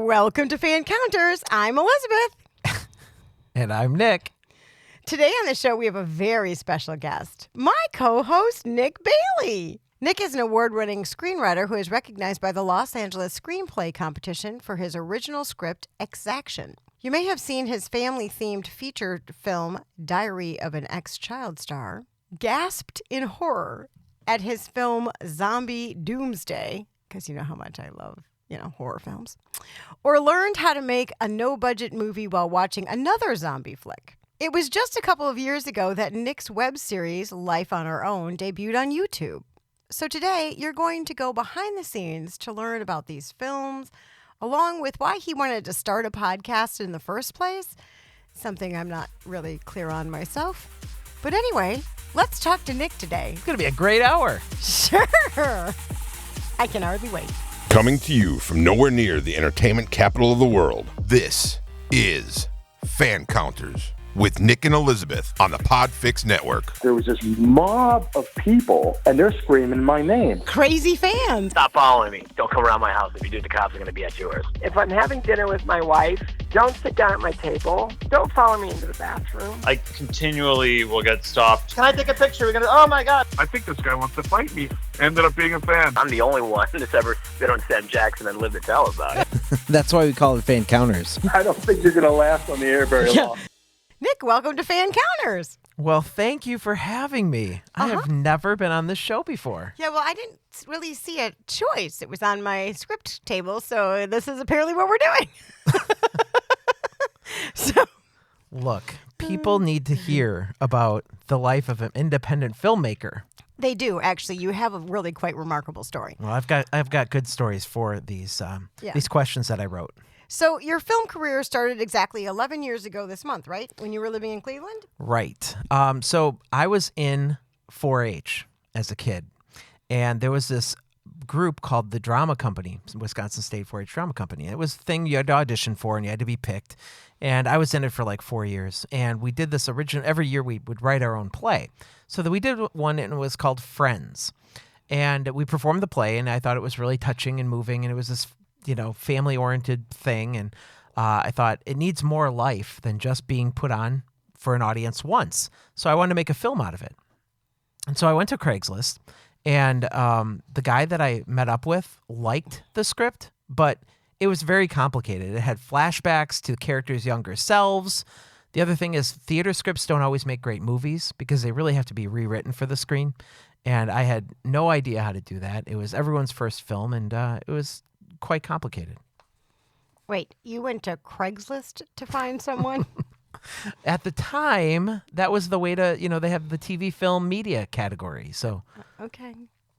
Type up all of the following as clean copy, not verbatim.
Welcome to Fancounters. I'm Elizabeth. And I'm Nick. Today on the show, we have a very special guest, my co-host, Nick Bailey. Nick is an award-winning screenwriter who is recognized by the Los Angeles Screenplay Competition for his original script, Exaction. You may have seen his family-themed feature film, Diary of an Ex-Child Star, gasped in horror at his film, Zombie Doomsday, because you know how much I love horror films, or learned how to make a no-budget movie while watching another zombie flick. It was just a couple of years ago that Nick's web series, Life on Our Own, debuted on YouTube. So today, you're going to go behind the scenes to learn about these films, along with why he wanted to start a podcast in the first place, something I'm not really clear on myself. But anyway, let's talk to Nick today. It's going to be a great hour. Sure. I can hardly wait. Coming to you from nowhere near the entertainment capital of the world, this is Fancounters with Nick and Elizabeth on the PodFix network. There was this mob of people, and they're screaming my name. Crazy fans. Stop following me. Don't come around my house. If you do, the cops are going to be at yours. If I'm having dinner with my wife, don't sit down at my table. Don't follow me into the bathroom. I continually will get stopped. Can I take a picture? We're going to, oh my God. I think this guy wants to fight me. Ended up being a fan. I'm the only one that's ever been on Sam Jackson and lived to tell about it. That's why we call it Fancounters. I don't think you're going to last on the air very long. Nick, welcome to Fancounters. Well, thank you for having me. I have never been on this show before. Yeah, well, I didn't really see a choice. It was on my script table, so this is apparently what we're doing. So, look, people need to hear about the life of an independent filmmaker. They do, actually. You have a really quite remarkable story. Well, I've got good stories for these questions that I wrote. So your film career started exactly 11 years ago this month, right? When you were living in Cleveland? Right. So I was in 4-H as a kid, and there was this group called the Drama Company, Wisconsin State 4-H Drama Company. It was a thing you had to audition for, and you had to be picked. And I was in it for like 4 years. And we did this every year we would write our own play. So that we did one, and it was called Friends. And we performed the play, and I thought it was really touching and moving, and it was this family-oriented thing, and I thought it needs more life than just being put on for an audience once. So I wanted to make a film out of it. And so I went to Craigslist, and the guy that I met up with liked the script, but it was very complicated. It had flashbacks to the characters' younger selves. The other thing is theater scripts don't always make great movies because they really have to be rewritten for the screen, and I had no idea how to do that. It was everyone's first film, and it was quite complicated. Wait, you went to Craigslist to find someone? At the time, that was the way to, they have the TV film media category. So okay,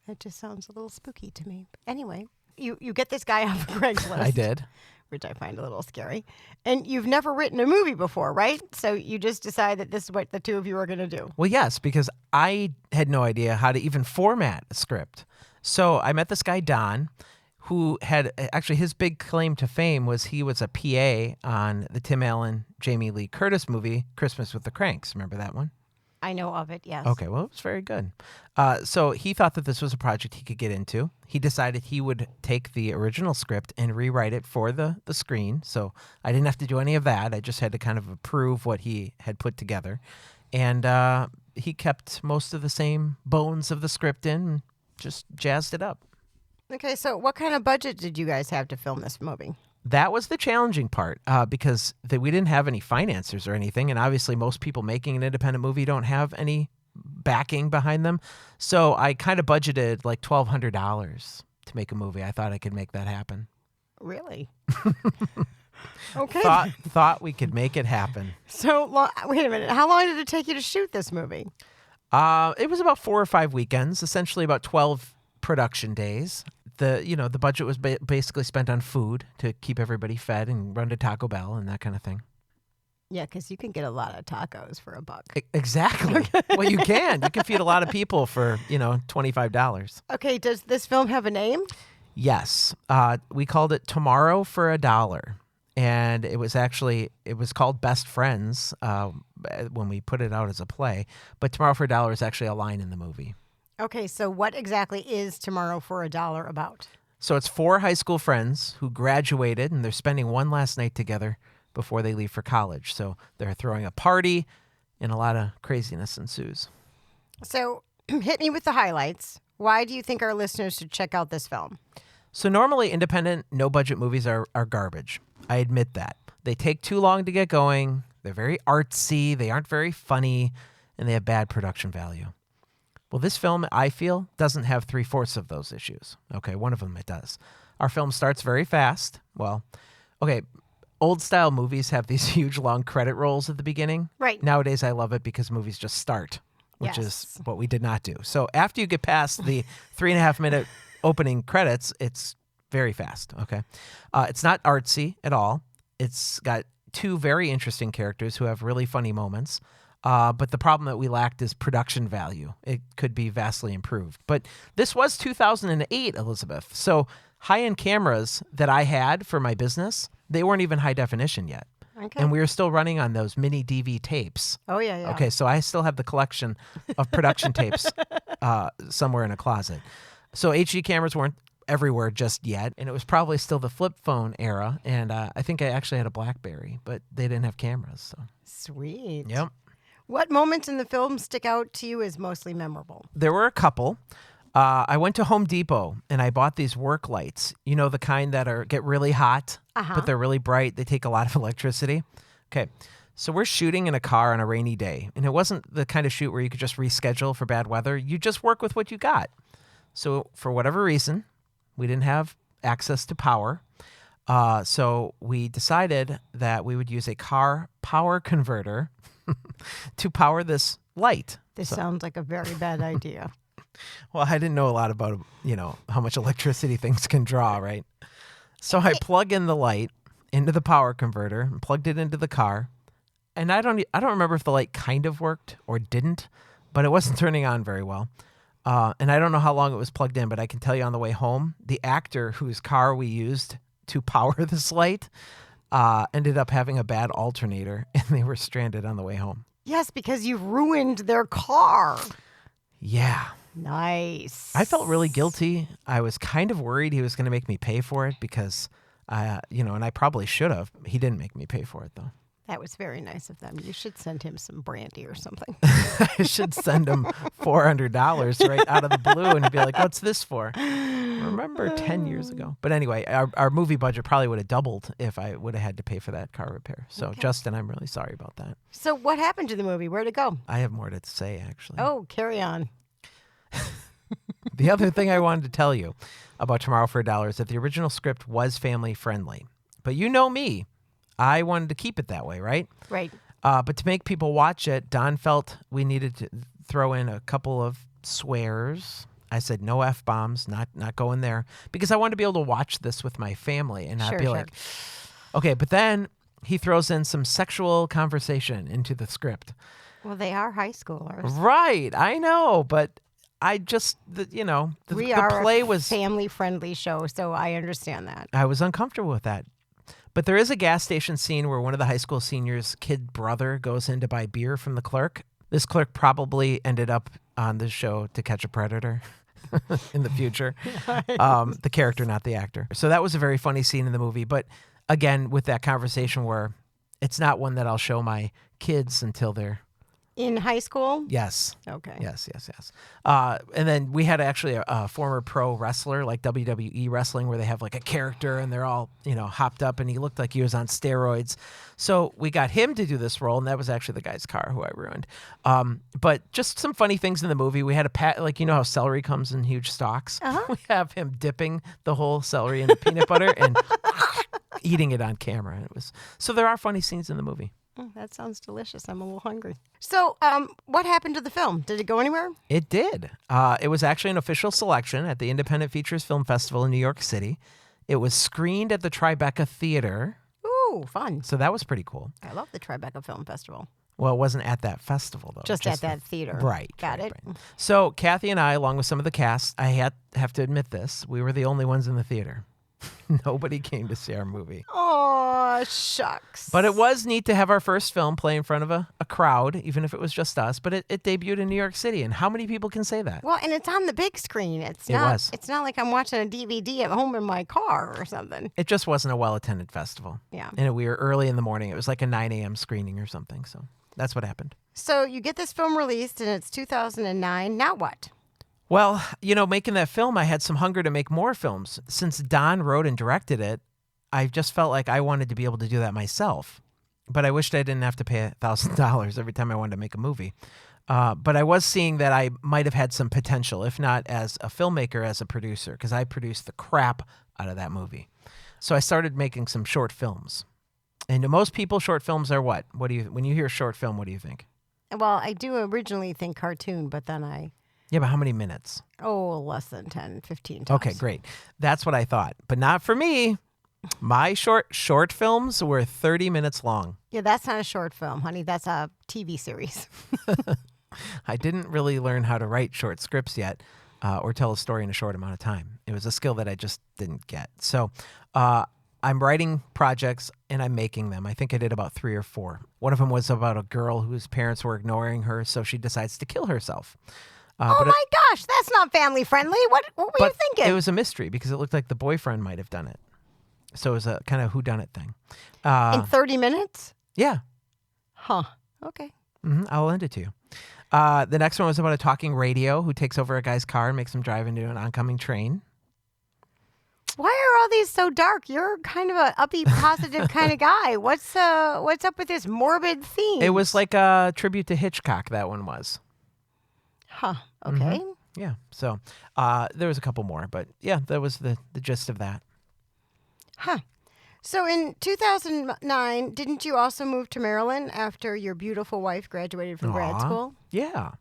that just sounds a little spooky to me. But anyway, you get this guy off of Craigslist. I did. Which I find a little scary. And you've never written a movie before, right? So you just decide that this is what the two of you are going to do. Well, yes, because I had no idea how to even format a script. So I met this guy, Don, who had actually his big claim to fame was he was a PA on the Tim Allen, Jamie Lee Curtis movie, Christmas with the Cranks. Remember that one? I know of it, yes. Okay, well, it was very good. So he thought that this was a project he could get into. He decided he would take the original script and rewrite it for the screen. So I didn't have to do any of that. I just had to kind of approve what he had put together. And he kept most of the same bones of the script in and just jazzed it up. Okay, so what kind of budget did you guys have to film this movie? That was the challenging part because we didn't have any financiers or anything. And obviously most people making an independent movie don't have any backing behind them. So I kind of budgeted like $1,200 to make a movie. I thought I could make that happen. Really? Okay. Thought we could make it happen. So wait a minute. How long did it take you to shoot this movie? It was about 4 or 5 weekends, essentially about 12 production days. The budget was basically spent on food to keep everybody fed and run to Taco Bell and that kind of thing. Yeah, because you can get a lot of tacos for $1. Exactly. Well, you can. You can feed a lot of people for, $25. Okay, does this film have a name? Yes. We called it Tomorrow for $1. And it was called Best Friends when we put it out as a play. But Tomorrow for $1 is actually a line in the movie. Okay, so what exactly is Tomorrow for $1 about? So it's 4 high school friends who graduated, and they're spending one last night together before they leave for college. So they're throwing a party, and a lot of craziness ensues. So hit me with the highlights. Why do you think our listeners should check out this film? So normally independent, no-budget movies are garbage. I admit that. They take too long to get going. They're very artsy. They aren't very funny, and they have bad production value. Well, this film, I feel, doesn't have 3/4 of those issues. Okay, one of them it does. Our film starts very fast. Well, okay, old-style movies have these huge, long credit rolls at the beginning. Right. Nowadays, I love it because movies just start, which is what we did not do. So after you get past the 3.5-minute opening credits, it's very fast, okay? It's not artsy at all. It's got 2 very interesting characters who have really funny moments. But the problem that we lacked is production value. It could be vastly improved. But this was 2008, Elizabeth. So high-end cameras that I had for my business, they weren't even high definition yet. Okay. And we were still running on those mini DV tapes. Oh, yeah. Okay, so I still have the collection of production tapes somewhere in a closet. So HD cameras weren't everywhere just yet, and it was probably still the flip phone era. And I think I actually had a BlackBerry, but they didn't have cameras. So Sweet. yep. What moments in the film stick out to you as mostly memorable? There were a couple. I went to Home Depot and I bought these work lights. You know, the kind that get really hot, but they're really bright. They take a lot of electricity. Okay. So we're shooting in a car on a rainy day, and it wasn't the kind of shoot where you could just reschedule for bad weather. You just work with what you got. So for whatever reason, we didn't have access to power. So we decided that we would use a car power converter to power this light. This sounds like a very bad idea. Well, I didn't know a lot about, how much electricity things can draw, right? So I plug in the light into the power converter and plugged it into the car. And I don't remember if the light kind of worked or didn't, but it wasn't turning on very well. And I don't know how long it was plugged in, but I can tell you on the way home, the actor whose car we used to power this light ended up having a bad alternator, and they were stranded on the way home. Yes, because you ruined their car. Yeah. Nice. I felt really guilty. I was kind of worried he was going to make me pay for it because, and I probably should have. He didn't make me pay for it, though. That was very nice of them. You should send him some brandy or something. I should send him $400 right out of the blue and be like, what's this for? Remember 10 years ago. But anyway, our movie budget probably would have doubled if I would have had to pay for that car repair. So, okay. Justin, I'm really sorry about that. So what happened to the movie? Where'd it go? I have more to say, actually. Oh, carry on. The other thing I wanted to tell you about Tomorrow for $1 is that the original script was family friendly. But you know me. I wanted to keep it that way, right? Right. But to make people watch it, Don felt we needed to throw in a couple of swears. I said no F-bombs, not going there, because I wanted to be able to watch this with my family and not be like, okay. But then he throws in some sexual conversation into the script. Well, they are high schoolers. Right. I know, but I just, the play was family-friendly show, so I understand that. I was uncomfortable with that. But there is a gas station scene where one of the high school seniors' kid brother goes in to buy beer from the clerk. This clerk probably ended up on the show To Catch a Predator in the future. The character, not the actor. So that was a very funny scene in the movie. But again, with that conversation where it's not one that I'll show my kids until they're in high school? Yes. Okay. Yes. And then we had actually a former pro wrestler, like WWE wrestling, where they have like a character and they're all, hopped up, and he looked like he was on steroids. So we got him to do this role, and that was actually the guy's car who I ruined. But just some funny things in the movie. We had how celery comes in huge stalks? Uh-huh. We have him dipping the whole celery in the peanut butter and eating it on camera. So there are funny scenes in the movie. Oh, that sounds delicious. I'm a little hungry. So what happened to the film? Did it go anywhere? It did. It was actually an official selection at the Independent Features Film Festival in New York City. It was screened at the Tribeca Theater. Ooh, fun. So that was pretty cool. I love the Tribeca Film Festival. Well, it wasn't at that festival, though. Just at that theater. Right. Got it. Right. So Kathy and I, along with some of the cast, I have to admit this, we were the only ones in the theater. Nobody came to see our movie. Oh, shucks. But it was neat to have our first film play in front of a crowd, even if it was just us. But it debuted in New York City, and how many people can say that? Well, and it's on the big screen. It's not like I'm watching a DVD at home in my car or something. It just wasn't a well-attended festival. Yeah. And we were early in the morning. It was like a 9 a.m. screening or something. So that's what happened. So you get this film released, and it's 2009. Now what? Well, making that film, I had some hunger to make more films. Since Don wrote and directed it, I just felt like I wanted to be able to do that myself. But I wished I didn't have to pay $1,000 every time I wanted to make a movie. But I was seeing that I might have had some potential, if not as a filmmaker, as a producer, because I produced the crap out of that movie. So I started making some short films. And to most people, short films are what? When you hear short film, what do you think? Well, I do originally think cartoon, but then Yeah, but how many minutes? less than 10, 15 times. Okay, great. That's what I thought. But not for me. My short films were 30 minutes long. Yeah, that's not a short film, honey. That's a TV series. I didn't really learn how to write short scripts yet or tell a story in a short amount of time. It was a skill that I just didn't get. So I'm writing projects and I'm making them. I think I did about 3 or 4. One of them was about a girl whose parents were ignoring her, so she decides to kill herself. Oh my gosh, that's not family friendly. What were you thinking? It was a mystery because it looked like the boyfriend might have done it. So it was a kind of whodunit thing. In 30 minutes? Yeah. Huh. Okay. I'll lend it to you. The next one was about a talking radio who takes over a guy's car and makes him drive into an oncoming train. Why are all these so dark? You're kind of an upbeat, positive kind of guy. What's up with this morbid theme? It was like a tribute to Hitchcock, that one was. Huh. Okay. Yeah. So there was a couple more, but yeah, that was the gist of that. Huh. So in 2009, didn't you also move to Maryland after your beautiful wife graduated from grad school? Yeah.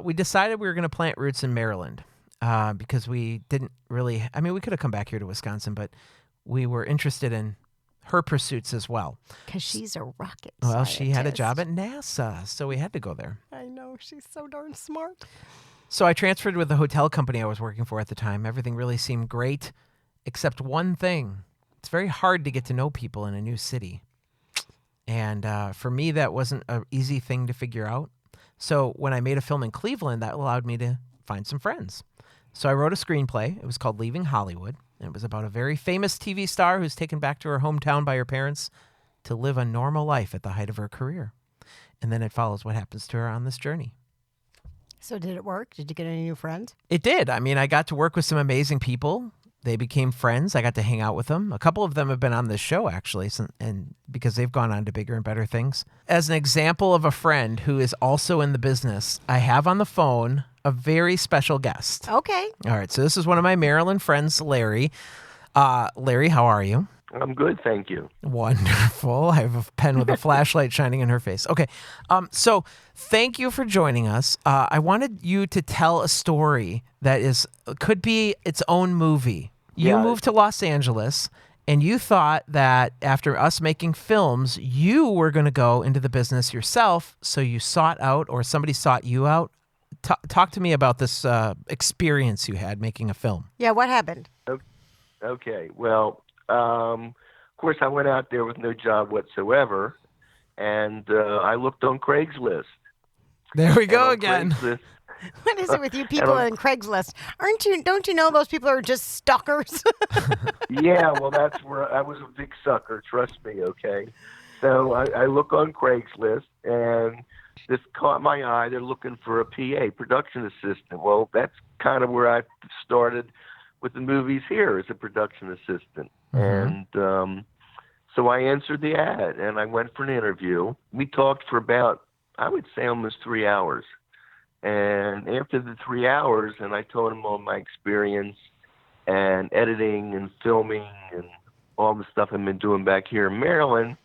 We decided we were going to plant roots in Maryland because we didn't really, we could have come back here to Wisconsin, but we were interested in her pursuits as well. Because she's a rocket Well, scientist. she had a job at NASA, so we had to go there. I know. She's so darn smart. So I transferred with the hotel company I was working for at the time. Everything really seemed great, except one thing. It's very hard to get to know people in a new city. And for me, that wasn't an easy thing to figure out. So when I made a film in Cleveland, that allowed me to find some friends. So I wrote a screenplay. It was called Leaving Hollywood. And it was about a very famous TV star who's taken back to her hometown by her parents to live a normal life at the height of her career. And then it follows what happens to her on this journey. So did it work? Did you get any new friends? It did. I got to work with some amazing people. They became friends. I got to hang out with them. A couple of them have been on this show, actually, and because they've gone on to bigger and better things. As an example of a friend who is also in the business, I have on the phone a very special guest. Okay. All right, so this is one of my Maryland friends, Larry. Larry, how are you? I'm good, thank you. Wonderful. I have a pen with a flashlight shining in her face. Okay, so thank you for joining us. I wanted you to tell a story that could be its own movie. You moved to Los Angeles, and you thought that after us making films, you were going to go into the business yourself, so you sought out, or somebody sought you out. Talk to me about this experience you had making a film. Yeah, what happened? Okay, well, of course, I went out there with no job whatsoever, and I looked on Craigslist. There we go again. What is it with you people and Craigslist? Don't you know those people are just stalkers? Yeah, well, that's where I was a big sucker. Trust me, okay? So I look on Craigslist, and this caught my eye. They're looking for a PA, production assistant. Well, that's kind of where I started with the movies here as a production assistant. And so I answered the ad, and I went for an interview. We talked for about, I would say, almost 3 hours. And after the 3 hours, and I told him all my experience and editing and filming and all the stuff I've been doing back here in Maryland,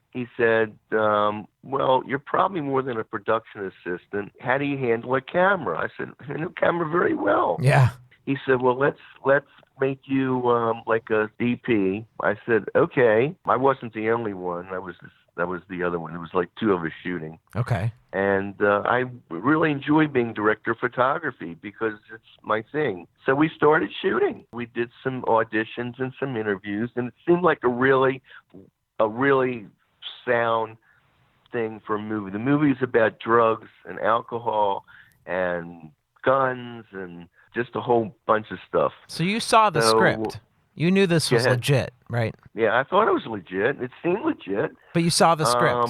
he said, well, you're probably more than a production assistant. How do you handle a camera? I said, I handle a camera very well. Yeah. He said, well, let's make you like a DP. I said, okay. I wasn't the only one. I was That was the other one. It was like 2 of us shooting. Okay. And I really enjoy being director of photography because it's my thing. So we started shooting. We did some auditions and some interviews, and it seemed like a really sound thing for a movie. The movie is about drugs and alcohol and guns and just a whole bunch of stuff. So you saw the script. You knew this was legit, right? Yeah, I thought it was legit. It seemed legit. But you saw the script.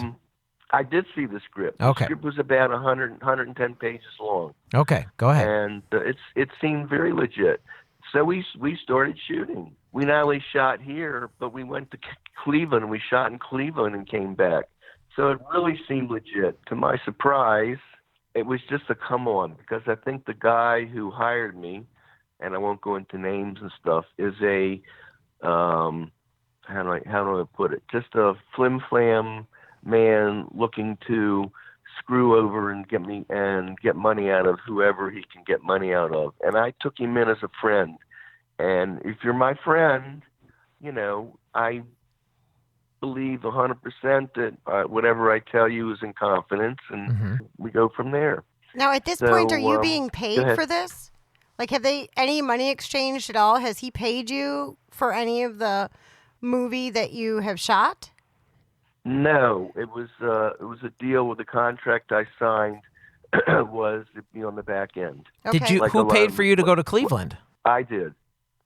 I did see the script. Okay. The script was about 110 pages long. Okay, go ahead. And it seemed very legit. So we started shooting. We not only shot here, but we went to Cleveland, and we shot in Cleveland and came back. So it really seemed legit. To my surprise, it was just a come on, because I think the guy who hired me, and I won't go into names and stuff, is a how do I put it? Just a flim flam man looking to screw over and get money out of whoever he can get money out of. And I took him in as a friend. And if you're my friend, I believe 100% that whatever I tell you is in confidence, and we go from there. Now, at this point, are you being paid for this? Like, have they any money exchanged at all? Has he paid you for any of the movie that you have shot? No, it was a deal with the contract I signed was to be on the back end. Okay. Who paid for you to go to Cleveland? I did.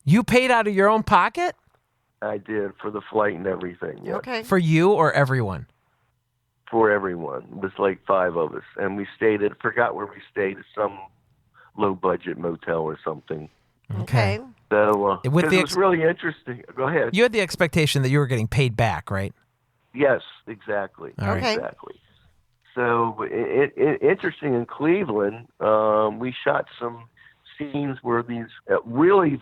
You paid out of your own pocket? I did, for the flight and everything. Yeah. Okay. For you or everyone? For everyone. It was like 5 of us, and we stayed at, forgot where we stayed, at some low budget motel or something. Okay. So it was really interesting. Go ahead. You had the expectation that you were getting paid back, right? Yes, exactly. All right. Exactly. So interesting in Cleveland, we shot some scenes where these really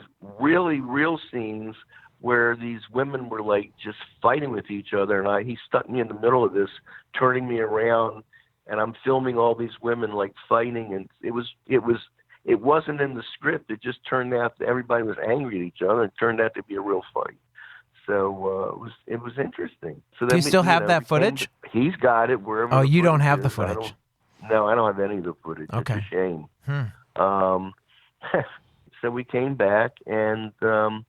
real scenes where these women were like just fighting with each other, and he stuck me in the middle of this, turning me around, and I'm filming all these women like fighting, and it wasn't in the script. It just turned out that everybody was angry at each other, and it turned out to be a real fight. So it was interesting. So do you still have that footage? He's got it wherever. Oh, you don't have the footage? No, I don't have any of the footage. Okay. It's a shame. So we came back, and I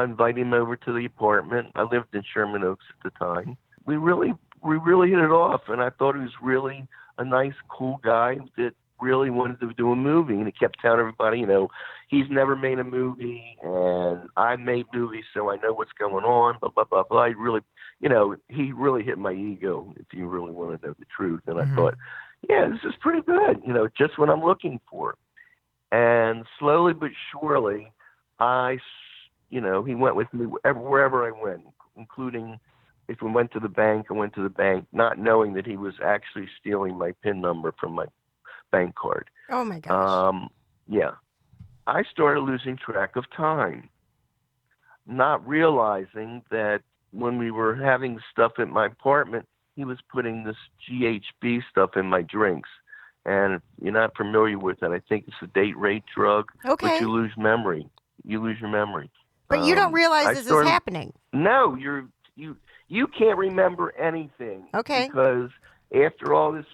invited him over to the apartment. I lived in Sherman Oaks at the time. We really hit it off, and I thought he was really a nice, cool guy that really wanted to do a movie. And he kept telling everybody, he's never made a movie, and I made movies, so I know what's going on, blah, blah, blah, blah. He really hit my ego, if you really want to know the truth. And I thought, yeah, this is pretty good, just what I'm looking for. And slowly but surely, he went with me wherever I went, including if we went to the bank, I went to the bank, not knowing that he was actually stealing my PIN number from my bank card. Oh, my gosh. Yeah. I started losing track of time, not realizing that when we were having stuff at my apartment, he was putting this GHB stuff in my drinks. And if you're not familiar with it, I think it's a date rape drug, Okay. but you lose memory. You lose your memory. But you don't realize this is happening. No, you can't remember anything. Okay. Because after all this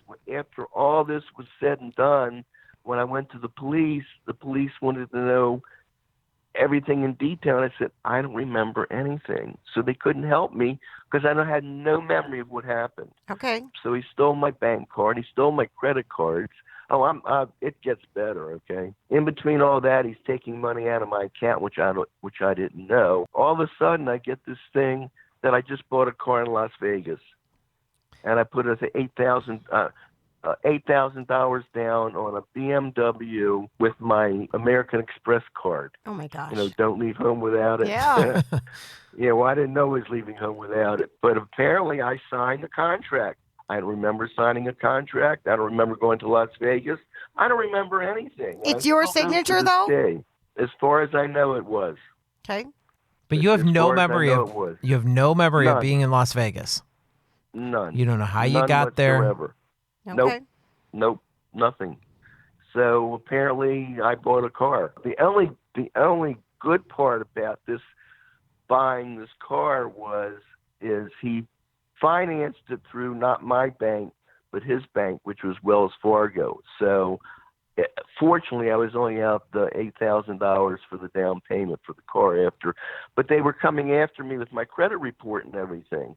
was said and done, when I went to the police wanted to know everything in detail. And I said, I don't remember anything. So they couldn't help me because I had no memory of what happened. Okay. So he stole my bank card. He stole my credit cards. Oh, it gets better, okay? In between all that, he's taking money out of my account, which I didn't know. All of a sudden, I get this thing that I just bought a car in Las Vegas, and I put $8,000 down on a BMW with my American Express card. Oh my gosh! Don't leave home without it. Yeah. Yeah. Well, I didn't know I was leaving home without it, but apparently I signed the contract. I don't remember signing a contract. I don't remember going to Las Vegas. I don't remember anything. It's your signature, though? Day. As far as I know, it was. Okay. But you have no memory of None. being in Las Vegas. None. You don't know how you None got there. whatsoever. Okay. Nope. Nothing. So apparently, I bought a car. The only good part about buying this car is he financed it through not my bank, but his bank, which was Wells Fargo. So fortunately, I was only out the $8,000 for the down payment for the car after, but they were coming after me with my credit report and everything.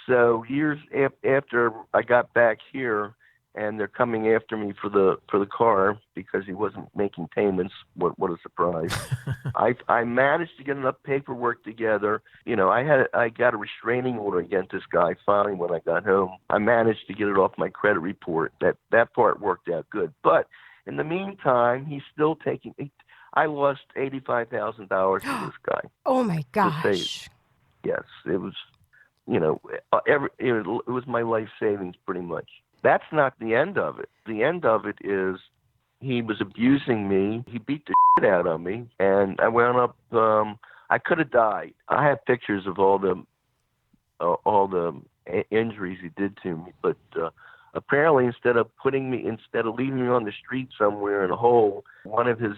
So years after I got back here, and they're coming after me for the car because he wasn't making payments. What a surprise! I managed to get enough paperwork together. I got a restraining order against this guy finally when I got home. I managed to get it off my credit report. That part worked out good. But in the meantime, he's still taking. I lost $85,000 for this guy. Oh my gosh! To save. Yes, it was. It was my life savings pretty much. That's not the end of it. The end of it is he was abusing me. He beat the shit out of me, and I wound up. I could have died. I have pictures of all the injuries he did to me, but apparently instead of leaving me on the street somewhere in a hole, one of his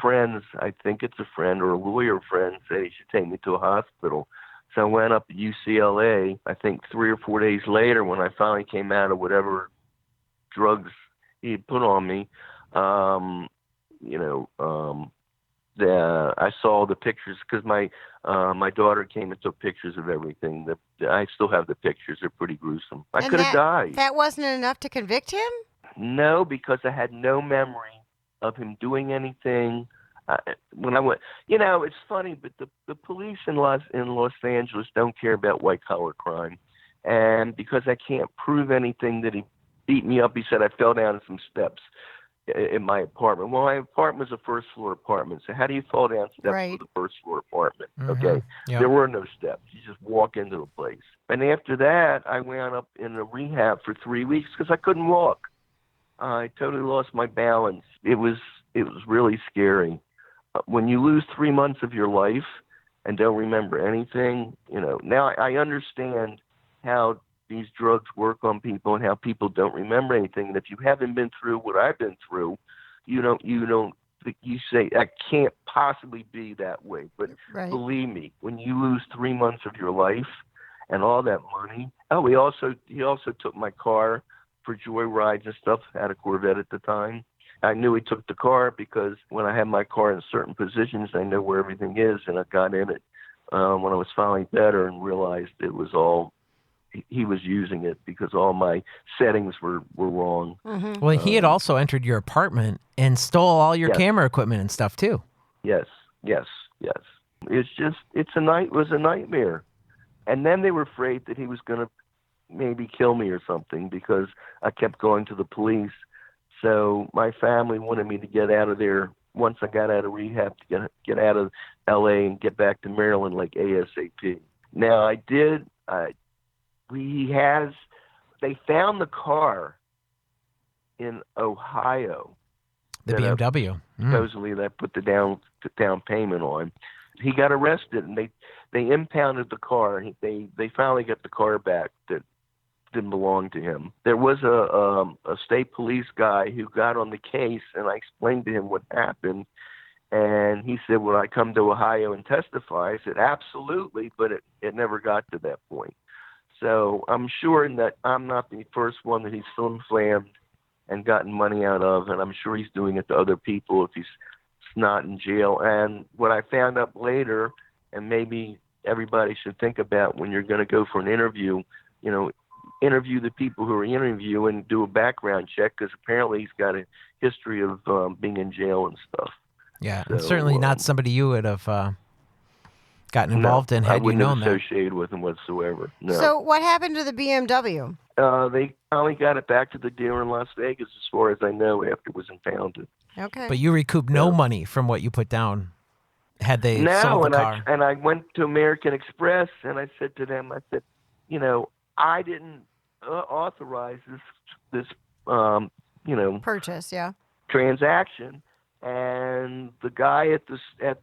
friends, I think it's a friend or a lawyer friend, said he should take me to a hospital. So I went up to UCLA, I think 3 or 4 days later when I finally came out of whatever drugs he had put on me. I saw the pictures because my daughter came and took pictures of everything. I still have the pictures. They're pretty gruesome. I could have died. That wasn't enough to convict him? No, because I had no memory of him doing anything. When I went, it's funny, but the police in Los Angeles don't care about white collar crime, and because I can't prove anything that he beat me up, he said I fell down some steps in my apartment. Well, my apartment was a first floor apartment, so how do you fall down steps with a first floor apartment? Mm-hmm. Okay, yep. There were no steps. You just walk into the place. And after that, I wound up in a rehab for 3 weeks because I couldn't walk. I totally lost my balance. It was really scary. When you lose 3 months of your life and don't remember anything, now I understand how these drugs work on people and how people don't remember anything. And if you haven't been through what I've been through, you say, I can't possibly be that way. But Believe me, when you lose 3 months of your life and all that money, he also took my car for joy rides and stuff. I had a Corvette at the time. I knew he took the car because when I had my car in certain positions, I know where everything is, and I got in it when I was finally better and realized it was all he was using it because all my settings were wrong. Mm-hmm. Well, he had also entered your apartment and stole all your camera equipment and stuff too. Yes. It was a nightmare. And then they were afraid that he was going to maybe kill me or something because I kept going to the police. So my family wanted me to get out of there once I got out of rehab, to get out of L.A. and get back to Maryland like ASAP. Now I did. They found the car in Ohio. The BMW. Supposedly that put the down payment on. He got arrested and they impounded the car. They finally got the car back that didn't belong to him. There was a state police guy who got on the case, and I explained to him what happened, and he said, "Will I come to Ohio and testify?" I said, "Absolutely," but it never got to that point. So I'm sure that I'm not the first one that he's flim-flammed and gotten money out of, and I'm sure he's doing it to other people if he's not in jail. And what I found out later, and maybe everybody should think about when you're going to go for an interview, interview the people who are interviewing and do a background check because apparently he's got a history of being in jail and stuff. Yeah, so, and certainly not somebody you would have gotten involved in had you known that. I wouldn't have associated with him whatsoever. No. So what happened to the BMW? They finally got it back to the dealer in Las Vegas, as far as I know, after it was impounded. Okay. But you recouped no money from what you put down. Had they sold the car? And I went to American Express and I said to them, I didn't authorize this purchase, transaction. And the guy at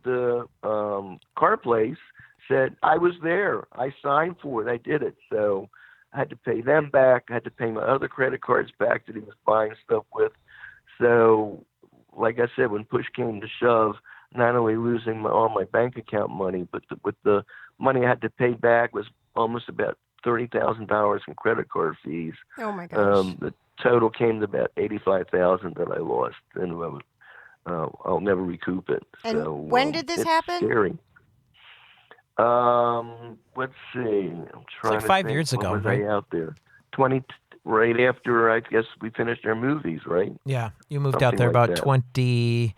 the car place said, I was there. I signed for it. I did it. So I had to pay them back. I had to pay my other credit cards back that he was buying stuff with. So, like I said, when push came to shove, not only losing all my bank account money, but with the money I had to pay back was almost about $30,000 in credit card fees. Oh my gosh. The total came to about $85,000 that I lost, and I'll never recoup it. And so, when did this it's happen? Scary. Let's see. I'm trying like to 5 think. years ago, When was right? I out there? Right after, I guess, we finished our movies, right? Yeah, you moved out Something there like about that.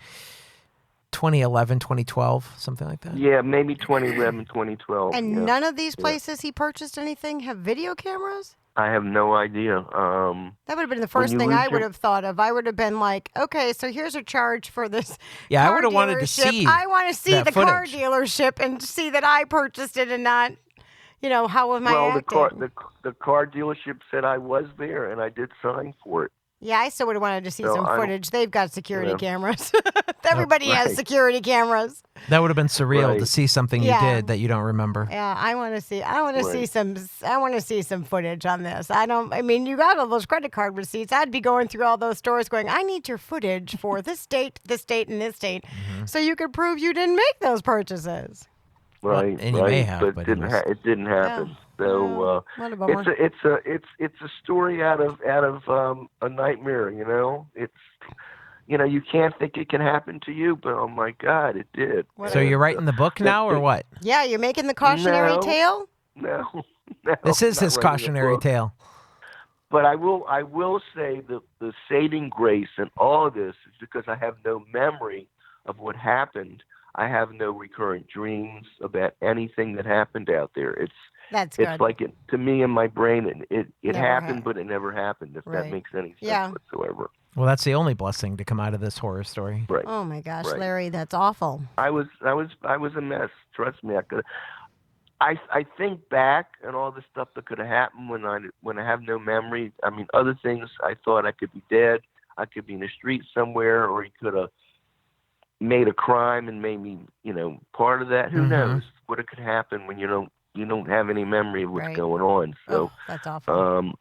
2011, 2012, something like that. Yeah, maybe 2011, 2012. And yeah. none of these places he purchased anything have video cameras? I have no idea. That would have been the first you thing lose I would your- have thought of. I would have been like, okay, so here's a charge for this. Yeah, I car would have wanted to dealership. see I want to see that the car footage. dealership and see that I purchased it and not, how am I Well, acting? the car dealership said I was there, and I did sign for it. Yeah, I still would have wanted to see So some I don't- footage. They've got security Yeah. cameras. Everybody has right. security cameras. That would have been surreal to Right. see something Yeah. you did that you don't remember. Yeah, I want to see. I want to see Right. some. I want to see some footage on this. I mean, you got all those credit card receipts. I'd be going through all those stores, going, I need your footage for this date, and this date, Mm-hmm. so you could prove you didn't make those purchases. Well, Right, and you right. may have, but it it didn't. was- It didn't happen. Yeah. So What a bummer. it's a story out of a nightmare. It's you can't think it can happen to you, but oh my God, it did. What So a- you're writing the book now, or what? Yeah, you're making the cautionary No. tale. No, This is not his writing a cautionary book. tale. But I will say the saving grace in all of this is because I have no memory of what happened. I have no recurrent dreams about anything that happened out there. That's good. It's like to me in my brain, it Never happened, happened. but it never happened. If Right. that makes any sense Yeah. whatsoever. Well, that's the only blessing to come out of this horror story. Right. Oh my gosh, Right. Larry, that's awful. I was a mess. Trust me. I think back and all the stuff that could have happened when I have no memory. I mean, other things I thought I could be dead. I could be in the street somewhere, or he could have made a crime and made me, part of that. Who Mhm. knows what it could happen when you don't have any memory of what's Right. going on. So, Oh, that's awful.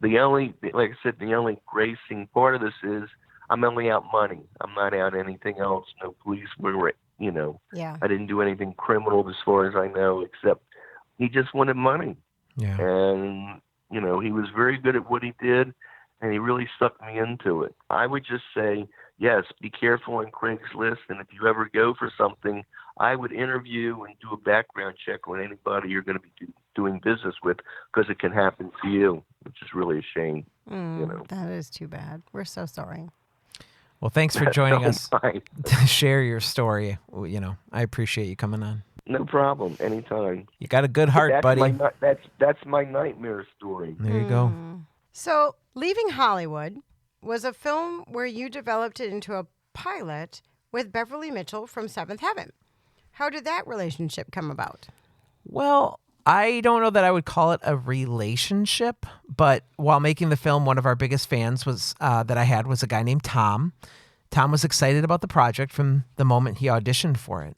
the only, like I said, the only gracing part of this is I'm only out money. I'm not out anything else. No police were, Yeah. I didn't do anything criminal as far as I know, except he just wanted money. Yeah. And, he was very good at what he did, and he really sucked me into it. I would just say, yes, be careful on Craigslist, and if you ever go for something, I would interview and do a background check on anybody you're going to be doing business with, because it can happen to you, which is really a shame. That is too bad. We're so sorry. Well, thanks for joining us Fine. to share your story. I appreciate you coming on. No problem. Anytime. You got a good heart, That's buddy. that's my nightmare story. There you go. So, Leaving Hollywood was a film where you developed it into a pilot with Beverly Mitchell from Seventh Heaven. How did that relationship come about? Well, I don't know that I would call it a relationship, but while making the film, one of our biggest fans was that I had was a guy named Tom. Tom was excited about the project from the moment he auditioned for it.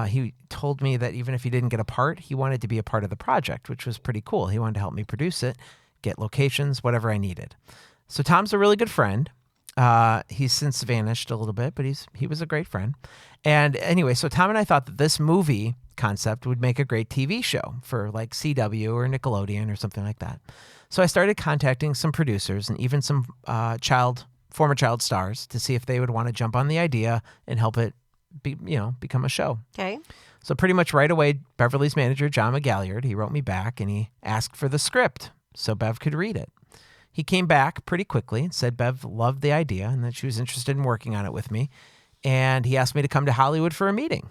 He told me that even if he didn't get a part, he wanted to be a part of the project, which was pretty cool. He wanted to help me produce it, get locations, whatever I needed. So Tom's a really good friend. He's since vanished a little bit, but he was a great friend. And anyway, so Tom and I thought that this movie concept would make a great TV show for like CW or Nickelodeon or something like that. So I started contacting some producers and even some former child stars to see if they would want to jump on the idea and help it become a show. Okay. So pretty much right away, Beverly's manager, John McGalliard, he wrote me back and he asked for the script so Bev could read it. He came back pretty quickly and said Bev loved the idea and that she was interested in working on it with me. And he asked me to come to Hollywood for a meeting.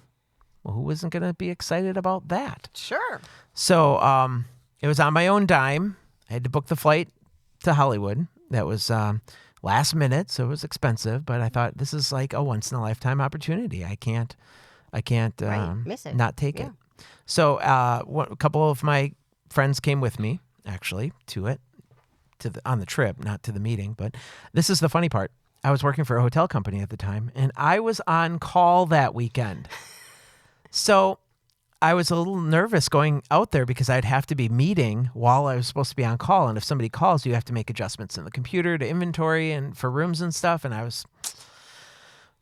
Well, who wasn't going to be excited about that? Sure. So it was on my own dime. I had to book the flight to Hollywood. That was last minute, so it was expensive. But I thought this is like a once in a lifetime opportunity. I can't miss it. not take Yeah. it. So a couple of my friends came with me actually to it, on the trip, not to the meeting. But this is the funny part. I was working for a hotel company at the time, and I was on call that weekend. So I was a little nervous going out there because I'd have to be meeting while I was supposed to be on call. And if somebody calls, you have to make adjustments in the computer to inventory and for rooms and stuff. And I was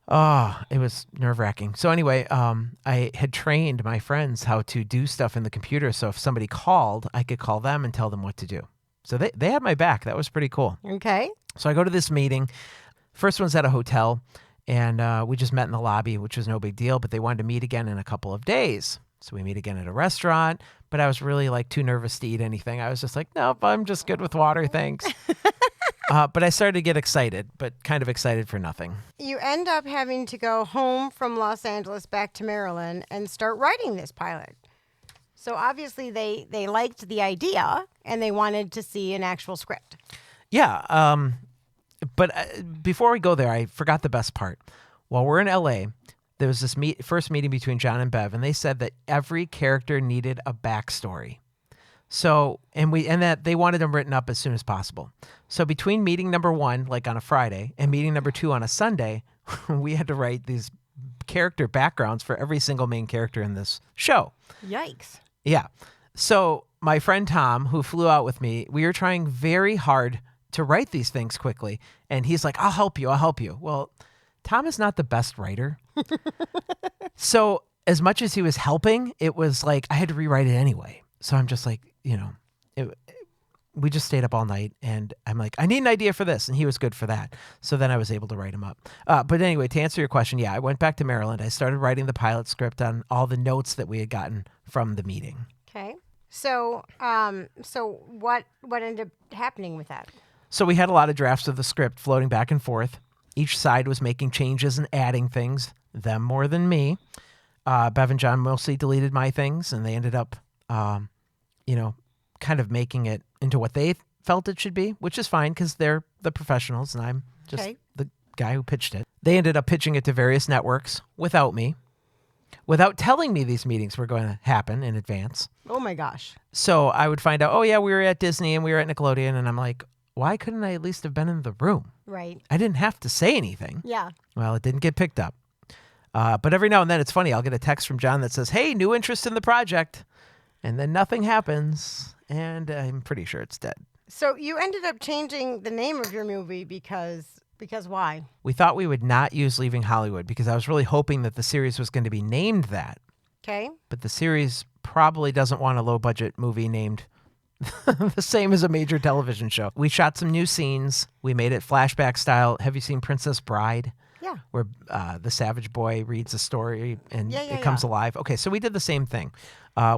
Oh, it was nerve-wracking. So anyway, I had trained my friends how to do stuff in the computer. So if somebody called, I could call them and tell them what to do. So they had my back. That was pretty cool. Okay. So I go to this meeting. First one's at a hotel, and we just met in the lobby, which was no big deal, but they wanted to meet again in a couple of days. So we meet again at a restaurant, but I was really like too nervous to eat anything. I was just like, nope, I'm just good with water, thanks. But I started to get excited, but kind of excited for nothing. You end up having to go home from Los Angeles back to Maryland and start writing this pilot. So obviously they liked the idea and they wanted to see an actual script. Yeah, but before we go there, I forgot the best part. While we're in LA, there was this first meeting between John and Bev, and they said that every character needed a backstory. So, and that they wanted them written up as soon as possible. So between meeting number 1, like on a Friday, and meeting number 2 on a Sunday, we had to write these character backgrounds for every single main character in this show. Yikes. Yeah. So my friend Tom, who flew out with me, we were trying very hard to write these things quickly. And he's like, I'll help you. Well, Tom is not the best writer. So as much as he was helping, it was like I had to rewrite it anyway. So I'm just like, we just stayed up all night, and I'm like, I need an idea for this. And he was good for that. So then I was able to write him up. But anyway, to answer your question, yeah, I went back to Maryland. I started writing the pilot script on all the notes that we had gotten from the meeting. Okay. So what ended up happening with that? So we had a lot of drafts of the script floating back and forth. Each side was making changes and adding things, them more than me. Bev and John mostly deleted my things, and they ended up, kind of making it into what they felt it should be, which is fine because they're the professionals and I'm just the guy who pitched it. They ended up pitching it to various networks without me, without telling me these meetings were going to happen in advance. Oh my gosh. So I would find out, oh yeah, we were at Disney and we were at Nickelodeon, and I'm like, why couldn't I at least have been in the room? Right. I didn't have to say anything. Yeah. Well, it didn't get picked up. But every now and then, it's funny, I'll get a text from John that says, hey, new interest in the project. And then nothing happens, and I'm pretty sure it's dead. So you ended up changing the name of your movie because why? We thought we would not use Leaving Hollywood because I was really hoping that the series was going to be named that. Okay. But the series probably doesn't want a low-budget movie named the same as a major television show. We shot some new scenes. We made it flashback style. Have you seen Princess Bride? Yeah. Where the Savage Boy reads a story and it comes alive. Okay, so we did the same thing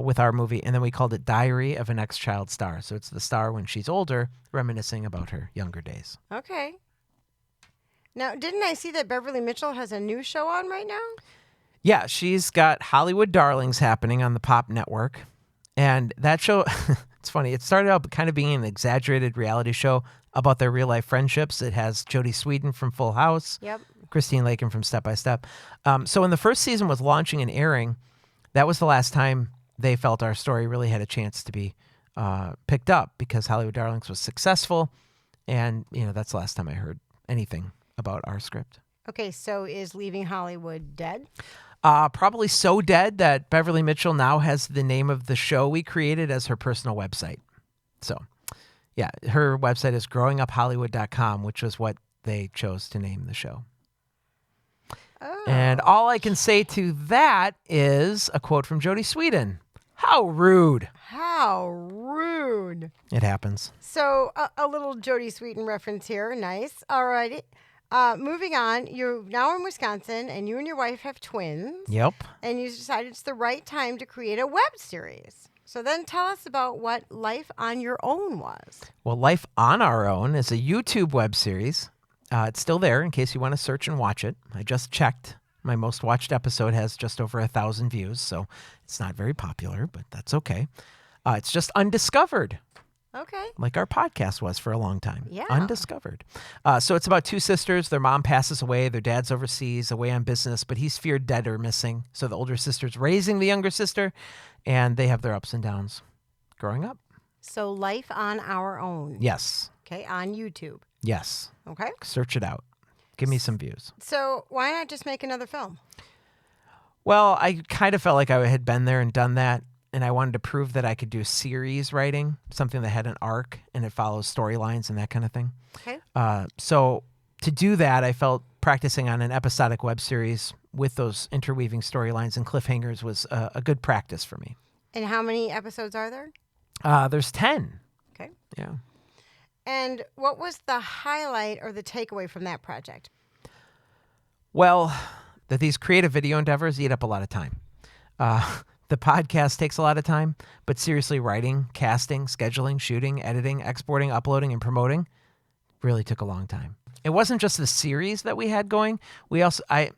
with our movie, and then we called it Diary of an Ex-Child Star. So it's the star when she's older, reminiscing about her younger days. Okay. Now, didn't I see that Beverly Mitchell has a new show on right now? Yeah, she's got Hollywood Darlings happening on the Pop Network. And that show, it's funny, it started out kind of being an exaggerated reality show about their real-life friendships. It has Jodie Sweetin from Full House. Yep. Christine Lakin from Step by Step. So when the first season was launching and airing, that was the last time they felt our story really had a chance to be picked up because Hollywood Darlings was successful. And, that's the last time I heard anything about our script. Okay, so is Leaving Hollywood dead? Probably so dead that Beverly Mitchell now has the name of the show we created as her personal website. So, yeah, her website is growinguphollywood.com, which was what they chose to name the show. Oh. And all I can say to that is a quote from Jodie Sweetin. How rude. How rude. It happens. So a little Jodie Sweetin reference here. Nice. All righty. Moving on. You're now in Wisconsin, and you and your wife have twins. Yep. And you decided it's the right time to create a web series. So then tell us about what Life on Your Own was. Well, Life on Our Own is a YouTube web series. It's still there in case you want to search and watch it. I just checked. My most watched episode has just over 1,000 views, so it's not very popular, but that's okay. It's just undiscovered. Okay. Like our podcast was for a long time. Yeah. Undiscovered. So it's about two sisters. Their mom passes away. Their dad's overseas, away on business, but he's feared dead or missing. So the older sister's raising the younger sister, and they have their ups and downs growing up. So Life on Our Own. Yes. Okay, on YouTube. Yes. Okay. Search it out. Give me some views. So why not just make another film? Well, I kind of felt like I had been there and done that, and I wanted to prove that I could do series writing, something that had an arc and it follows storylines and that kind of thing. Okay. So to do that, I felt practicing on an episodic web series with those interweaving storylines and cliffhangers was a good practice for me. And how many episodes are there? There's 10. Okay. Yeah. And what was the highlight or the takeaway from that project? Well, that these creative video endeavors eat up a lot of time. The podcast takes a lot of time, but seriously, writing, casting, scheduling, shooting, editing, exporting, uploading, and promoting really took a long time. It wasn't just the series that we had going. We also, I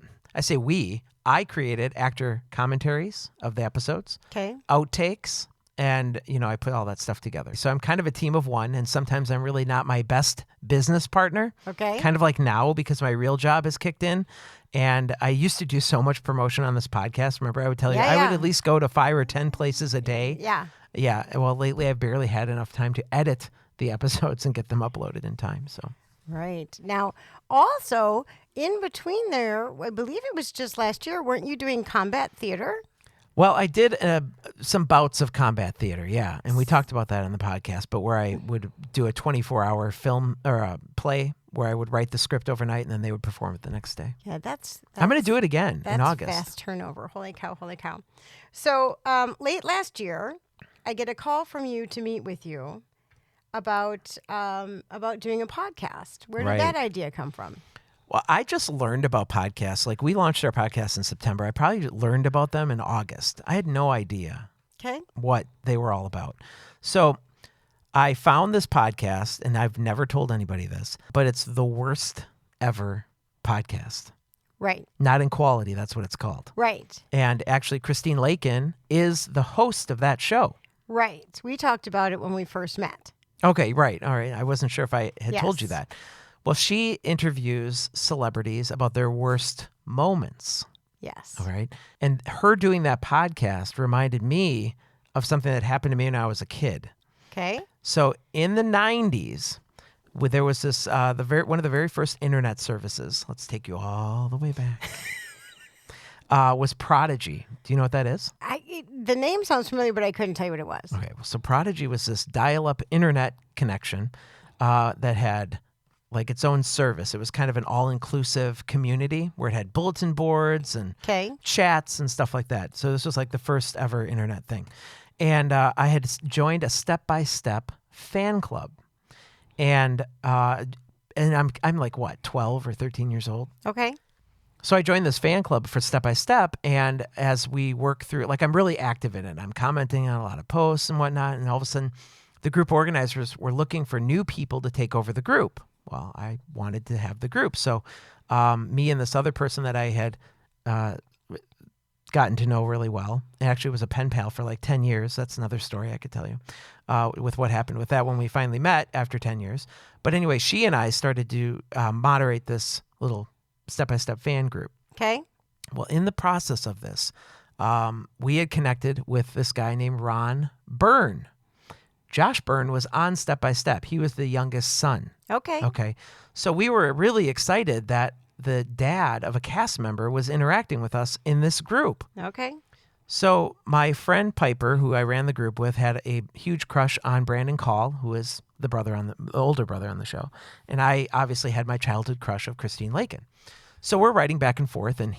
created actor commentaries of the episodes, outtakes, and, I put all that stuff together. So I'm kind of a team of one, and sometimes I'm really not my best business partner. Okay. Kind of like now, because my real job has kicked in. And I used to do so much promotion on this podcast. Remember, I would tell you, I would at least go to 5 or 10 places a day. Yeah. Yeah. Well, lately I've barely had enough time to edit the episodes and get them uploaded in time. So. Right. Now, also, in between there, I believe it was just last year, weren't you doing combat theater? Well, I did some bouts of combat theater, yeah. And we talked about that on the podcast, but where I would do a 24-hour film or a play where I would write the script overnight and then they would perform it the next day. Yeah, that's I'm going to do it again in August. That's fast turnover. Holy cow, holy cow. So late last year, I get a call from you to meet with you about doing a podcast. Where did that idea come from? Well, I just learned about podcasts. Like, we launched our podcast in September. I probably learned about them in August. I had no idea what they were all about. So I found this podcast, and I've never told anybody this, but it's the worst ever podcast. Right. Not in quality. That's what it's called. Right. And actually, Christine Lakin is the host of that show. Right. We talked about it when we first met. Okay, right. All right. I wasn't sure if I had told you that. Well, she interviews celebrities about their worst moments. Yes. All right. And her doing that podcast reminded me of something that happened to me when I was a kid. Okay. So in the 90s, there was this one of the very first internet services. Let's take you all the way back. Was Prodigy. Do you know what that is? The name sounds familiar, but I couldn't tell you what it was. Okay. So Prodigy was this dial-up internet connection that had like its own service. It was kind of an all-inclusive community where it had bulletin boards and chats and stuff like that. So this was like the first ever internet thing. And I had joined a step-by-step fan club. And I'm like, what, 12 or 13 years old? Okay. So I joined this fan club for Step by Step, and as we work through it, like, I'm really active in it. I'm commenting on a lot of posts and whatnot, and all of a sudden, the group organizers were looking for new people to take over the group. Well, I wanted to have the group. So me and this other person that I had gotten to know really well, actually was a pen pal for like 10 years. That's another story I could tell you with what happened with that when we finally met after 10 years. But anyway, she and I started to moderate this little step-by-step fan group. Okay. Well, in the process of this, we had connected with this guy named Ron Byrne. Josh Byrne was on Step by Step. He was the youngest son. Okay. Okay. So we were really excited that the dad of a cast member was interacting with us in this group. Okay. So my friend Piper, who I ran the group with, had a huge crush on Brandon Call, who is the older brother on the show. And I obviously had my childhood crush of Christine Lakin. So we're writing back and forth, and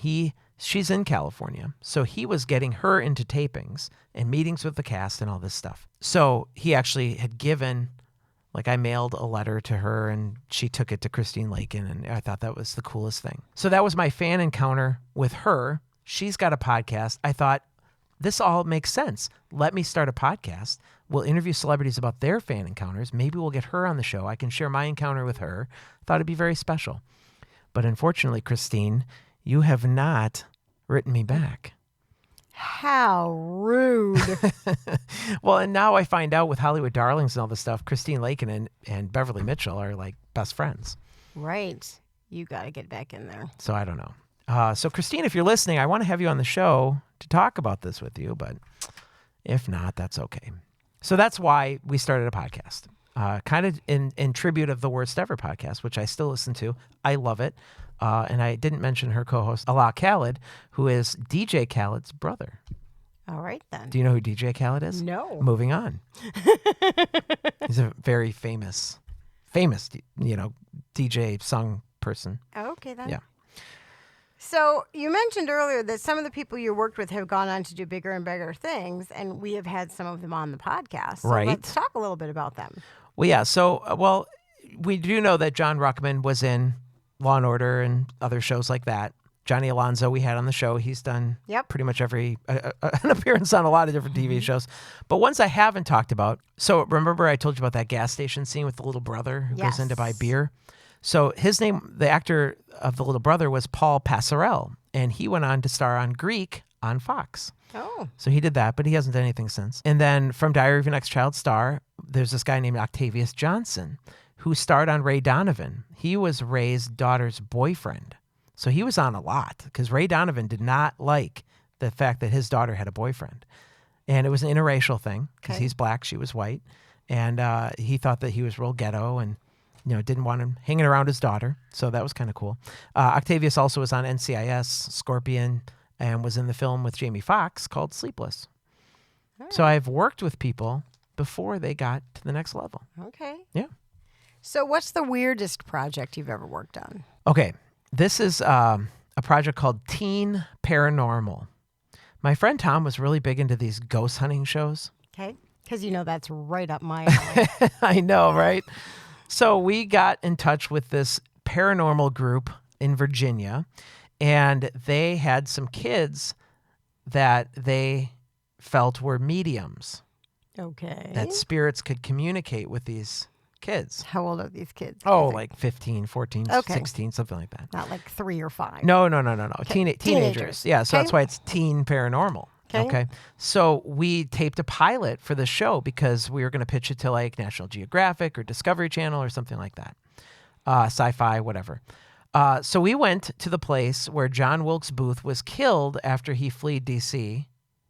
she's in California. So he was getting her into tapings and meetings with the cast and all this stuff. So he actually had given, like, I mailed a letter to her and she took it to Christine Lakin, and I thought that was the coolest thing. So that was my fan encounter with her. She's got a podcast. I thought, this all makes sense. Let me start a podcast. We'll interview celebrities about their fan encounters. Maybe we'll get her on the show. I can share my encounter with her. Thought it'd be very special. But unfortunately, Christine, you have not written me back. How rude. Well, and now I find out with Hollywood Darlings and all this stuff, Christine Lakin and Beverly Mitchell are like best friends. Right. You got to get back in there. So I don't know. So Christine, if you're listening, I want to have you on the show to talk about this with you, but if not, that's okay. So that's why we started a podcast, kind of in tribute of the Worst Ever podcast, which I still listen to. I love it. And I didn't mention her co-host, Alaa Khaled, who is DJ Khaled's brother. All right, then. Do you know who DJ Khaled is? No. Moving on. He's a very famous, DJ, sung person. Okay, then. Yeah. So you mentioned earlier that some of the people you worked with have gone on to do bigger and bigger things, and we have had some of them on the podcast. So Right. let's talk a little bit about them. Well, yeah. So, we do know that John Ruckman was in Law and Order and other shows like that. Johnny Alonso, we had on the show. He's done pretty much every an appearance on a lot of different TV shows. But ones I haven't talked about. So remember I told you about that gas station scene with the little brother who goes in to buy beer? So his name, the actor of the little brother, was Paul Passarell. And he went on to star on Greek on Fox. Oh. So he did that, but he hasn't done anything since. And then from Diary of an Ex-Child Star, there's this guy named Octavius Johnson who starred on Ray Donovan. He was Ray's daughter's boyfriend. So he was on a lot because Ray Donovan did not like the fact that his daughter had a boyfriend. And it was an interracial thing because he's black, she was white. And he thought that he was real ghetto and didn't want him hanging around his daughter. So that was kind of cool. Octavius also was on NCIS, Scorpion, and was in the film with Jamie Foxx called Sleepless. Right. So I've worked with people before they got to the next level. Okay. Yeah. So what's the weirdest project you've ever worked on? Okay. This is a project called Teen Paranormal. My friend Tom was really big into these ghost hunting shows. Okay. Because that's right up my alley. I know, right? So we got in touch with this paranormal group in Virginia, and they had some kids that they felt were mediums. Okay. That spirits could communicate with these kids. How old are these kids? Oh, like 15, 14, Okay. 16, something like that. Not like 3 or 5. No. Okay. Teenagers. Yeah, so Okay. that's why it's Teen Paranormal. Okay. So we taped a pilot for the show because we were going to pitch it to like National Geographic or Discovery Channel or something like that. Sci-fi, whatever. So we went to the place where John Wilkes Booth was killed after he fled D.C.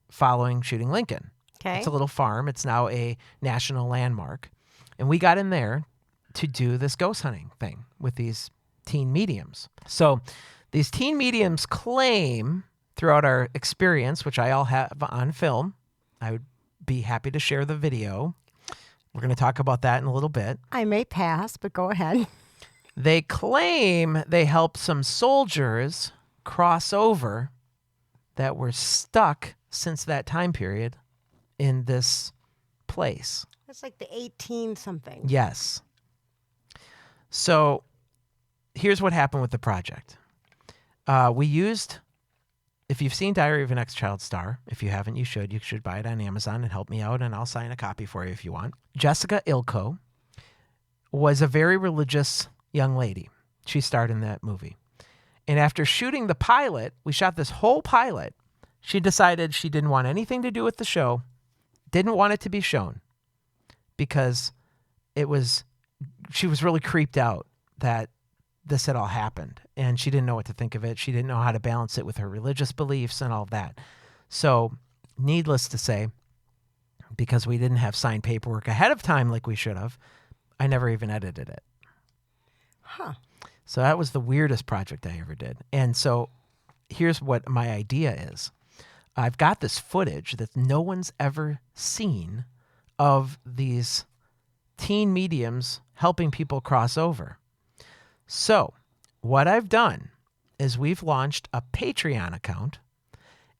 following shooting Lincoln. Okay. It's a little farm. It's now a national landmark. And we got in there to do this ghost hunting thing with these teen mediums. So these teen mediums claim throughout our experience, which I all have on film, I would be happy to share the video. We're going to talk about that in a little bit. I may pass, but go ahead. They claim they helped some soldiers cross over that were stuck since that time period in this place. That's like the 18-something. Yes. So here's what happened with the project. We used, if you've seen Diary of an Ex-Child Star, if you haven't, you should. You should buy it on Amazon and help me out, and I'll sign a copy for you if you want. Jessica Ilko was a very religious young lady. She starred in that movie. And after shooting the pilot, we shot this whole pilot, she decided she didn't want anything to do with the show, didn't want it to be shown, because she was really creeped out that this had all happened, and she didn't know what to think of it. She didn't know how to balance it with her religious beliefs and all that. So, needless to say, because we didn't have signed paperwork ahead of time like we should have, I never even edited it. Huh. So that was the weirdest project I ever did. And so here's what my idea is. I've got this footage that no one's ever seen of these teen mediums helping people cross over. So what I've done is we've launched a Patreon account,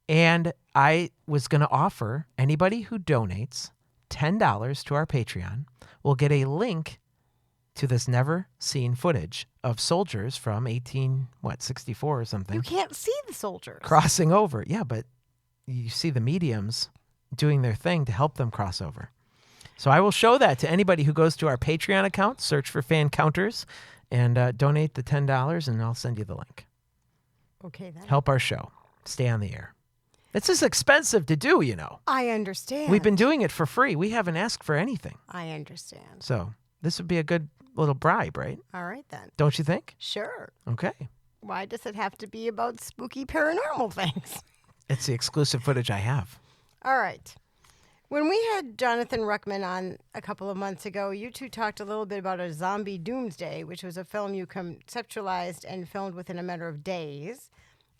and I was going to offer anybody who donates $10 to our Patreon will get a link to this never seen footage of soldiers from 64 or something. You can't see the soldiers. Crossing over. Yeah, but you see the mediums doing their thing to help them cross over. So I will show that to anybody who goes to our Patreon account, search for Fancounters, and donate the $10, and I'll send you the link. Okay, then. Help our show stay on the air. It's just expensive to do, I understand. We've been doing it for free. We haven't asked for anything. I understand. So this would be a good little bribe, right? All right, then. Don't you think? Sure. Okay. Why does it have to be about spooky paranormal things? It's the exclusive footage I have. All right. When we had Jonathan Ruckman on a couple of months ago, you two talked a little bit about a Zombie Doomsday, which was a film you conceptualized and filmed within a matter of days.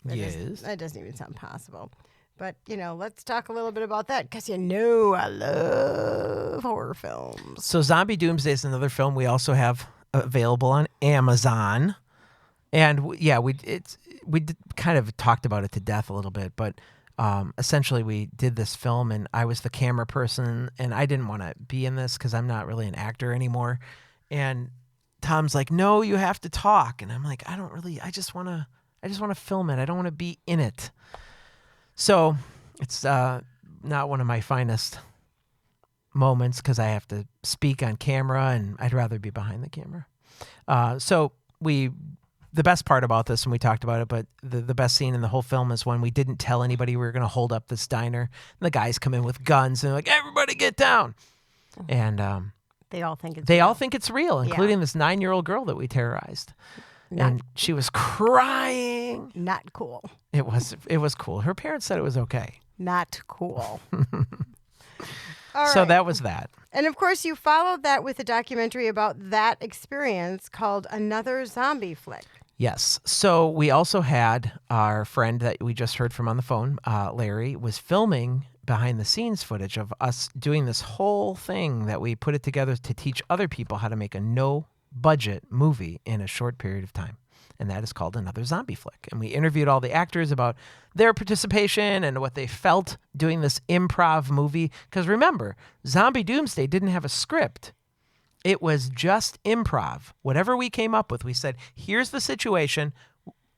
That doesn't even sound possible. But, let's talk a little bit about that, because I love horror films. So Zombie Doomsday is another film we also have available on Amazon. And we kind of talked about it to death a little bit, but essentially we did this film, and I was the camera person, and I didn't want to be in this because I'm not really an actor anymore. And Tom's like, "No, you have to talk," and I'm like, I just want to film it. I don't want to be in it. So it's not one of my finest moments because I have to speak on camera, and I'd rather be behind the camera. So the best part about this, and we talked about it, but the best scene in the whole film is when we didn't tell anybody we were going to hold up this diner. And the guys come in with guns and they're like, "Everybody get down." And they all think it's real, including this 9-year-old girl that we terrorized. And she was crying. Not cool. It was cool. Her parents said it was okay. Not cool. So that was that. And of course, you followed that with a documentary about that experience called Another Zombie Flick. Yes. So we also had our friend that we just heard from on the phone, Larry, was filming behind the scenes footage of us doing this whole thing that we put it together to teach other people how to make a no-budget movie in a short period of time. And that is called Another Zombie Flick. And we interviewed all the actors about their participation and what they felt doing this improv movie. Because remember, Zombie Doomsday didn't have a script. It was just improv. Whatever we came up with, we said, here's the situation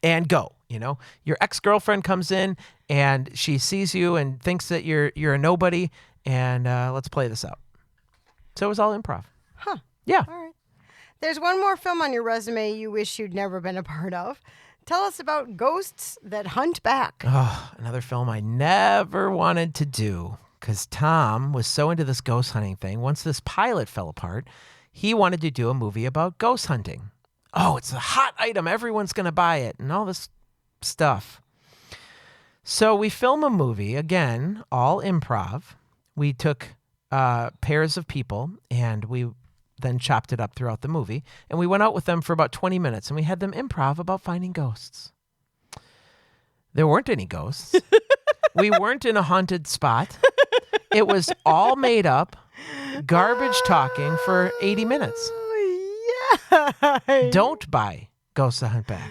and go. You know, your ex-girlfriend comes in and she sees you and thinks that you're a nobody, and let's play this out. So it was all improv. Huh. Yeah. All right. There's one more film on your resume you wish you'd never been a part of. Tell us about Ghosts That Hunt Back. Oh, another film I never wanted to do because Tom was so into this ghost hunting thing. Once this pilot fell apart, he wanted to do a movie about ghost hunting. Oh, it's a hot item. Everyone's going to buy it and all this stuff. So we film a movie, again, all improv. We took pairs of people and we then chopped it up throughout the movie. And we went out with them for about 20 minutes and we had them improv about finding ghosts. There weren't any ghosts. We weren't in a haunted spot. It was all made up, garbage talking for 80 minutes. Yeah. Don't buy Ghosts That Hunt Back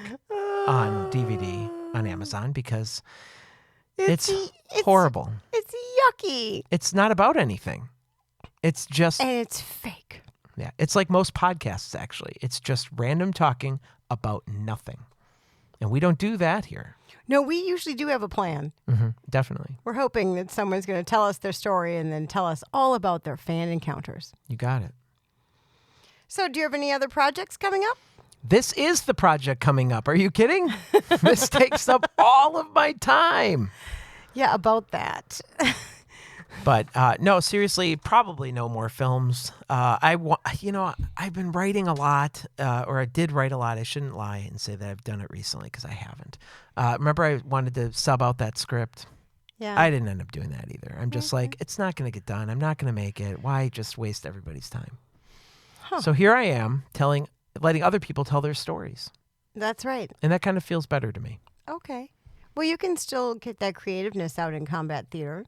on DVD on Amazon because it's horrible. It's yucky. It's not about anything. It's just... And it's fake. Yeah, it's like most podcasts, actually. It's just random talking about nothing. And we don't do that here. No, we usually do have a plan. Mm-hmm, definitely. We're hoping that someone's going to tell us their story and then tell us all about their fan encounters. You got it. So do you have any other projects coming up? This is the project coming up. Are you kidding? This takes up all of my time. Yeah, about that. But no, seriously, probably no more films. I've been writing a lot, or I did write a lot. I shouldn't lie and say that I've done it recently because I haven't. Remember, I wanted to sub out that script. Yeah. I didn't end up doing that either. I'm just like, it's not going to get done. I'm not going to make it. Why just waste everybody's time? Huh. So here I am letting other people tell their stories. That's right. And that kind of feels better to me. Okay. Well, you can still get that creativeness out in combat theater.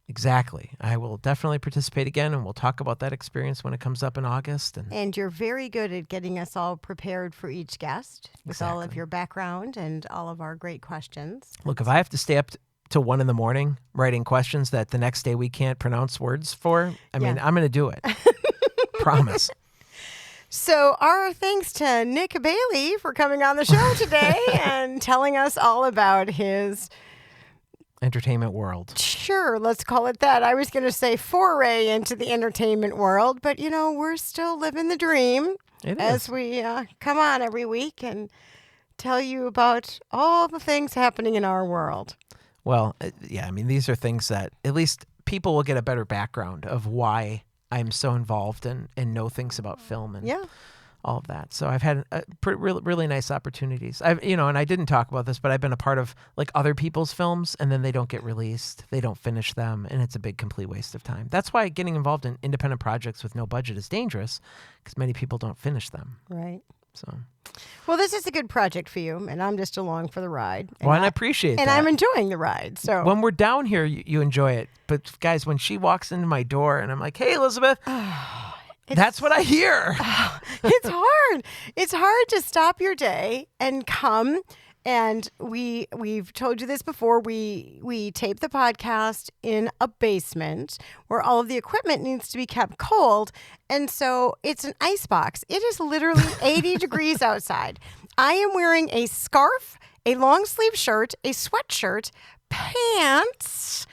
Exactly. I will definitely participate again, and we'll talk about that experience when it comes up in August. And you're very good at getting us all prepared for each guest with all of your background and all of our great questions. Look, if I have to stay up to 1 a.m. writing questions that the next day we can't pronounce words for, I'm going to do it. Promise. So our thanks to Nick Bailey for coming on the show today and telling us all about his... entertainment world. Sure, let's call it that. I was going to say foray into the entertainment world, but we're still living the dream as we come on every week and tell you about all the things happening in our world. Well, these are things that at least people will get a better background of why I'm so involved and know things about film and all of that. So I've had really nice opportunities. And I didn't talk about this, but I've been a part of like other people's films, and then they don't get released. They don't finish them, and it's a big, complete waste of time. That's why getting involved in independent projects with no budget is dangerous, because many people don't finish them. Right. So, well, this is a good project for you, and I'm just along for the ride. And I appreciate that. And I'm enjoying the ride. So when we're down here, you enjoy it. But guys, when she walks into my door and I'm like, "Hey, Elizabeth," That's what I hear. It's hard. It's hard to stop your day and come. And we've told you this before. We tape the podcast in a basement where all of the equipment needs to be kept cold. And so it's an ice box. It is literally 80 degrees outside. I am wearing a scarf, a long sleeve shirt, a sweatshirt, pants,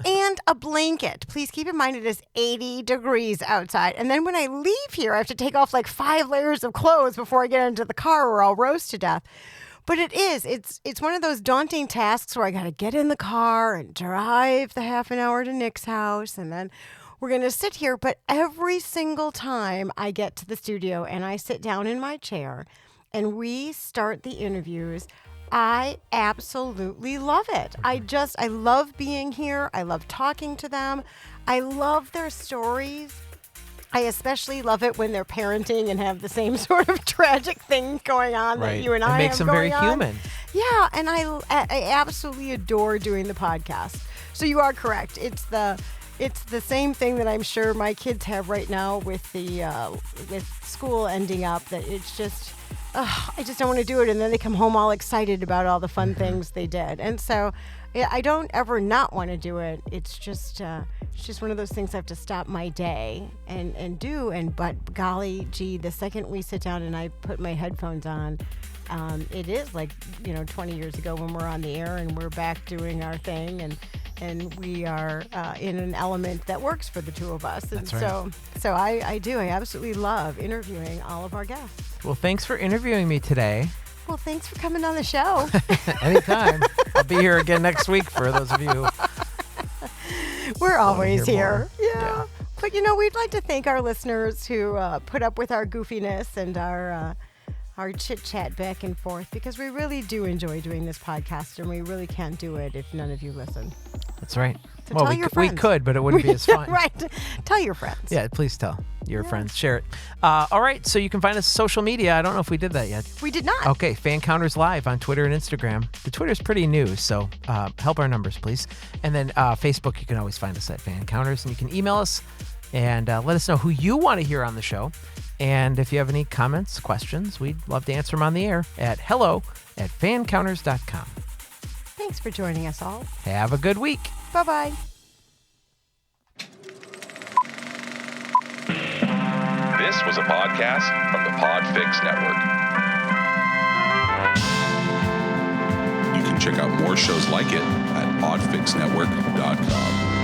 and a blanket. Please keep in mind it is 80 degrees outside. And then when I leave here, I have to take off like 5 layers of clothes before I get into the car or I'll roast to death. But it's one of those daunting tasks where I got to get in the car and drive the half an hour to Nick's house, and then we're going to sit here. But every single time I get to the studio and I sit down in my chair and we start the interviews, I absolutely love it. I love being here. I love talking to them. I love their stories. I especially love it when they're parenting and have the same sort of tragic thing going on that you and I have going on. It makes them very human. Yeah, and I absolutely adore doing the podcast. So you are correct. It's the same thing that I'm sure my kids have right now with the with school ending up. That it's just, I just don't want to do it, and then they come home all excited about all the fun things they did, and so. I don't ever not want to do it. It's just one of those things I have to stop my day and do. But golly gee, the second we sit down and I put my headphones on, it is like 20 years ago when we're on the air and we're back doing our thing and we are in an element that works for the two of us. And That's right. So I do. I absolutely love interviewing all of our guests. Well, thanks for interviewing me today. Well, thanks for coming on the show. Anytime. I'll be here again next week for those of you. We're always here. More. Yeah. But, we'd like to thank our listeners who put up with our goofiness and our chit-chat back and forth, because we really do enjoy doing this podcast, and we really can't do it if none of you listen. That's right. So well, tell we your we friends. could, but it wouldn't be as fun. Right. Tell your friends. Yeah, please tell your friends. Share it. All right, so you can find us on social media. I don't know if we did that yet. We did not. Okay, Fancounters Live on Twitter and Instagram. The Twitter's pretty new, so help our numbers, please. And then Facebook, you can always find us at Fancounters, and you can email us and let us know who you want to hear on the show. And if you have any comments, questions, we'd love to answer them on the air at hello@fancounters.com. Thanks for joining us all. Have a good week. Bye-bye. This was a podcast from the PodFix Network. You can check out more shows like it at podfixnetwork.com.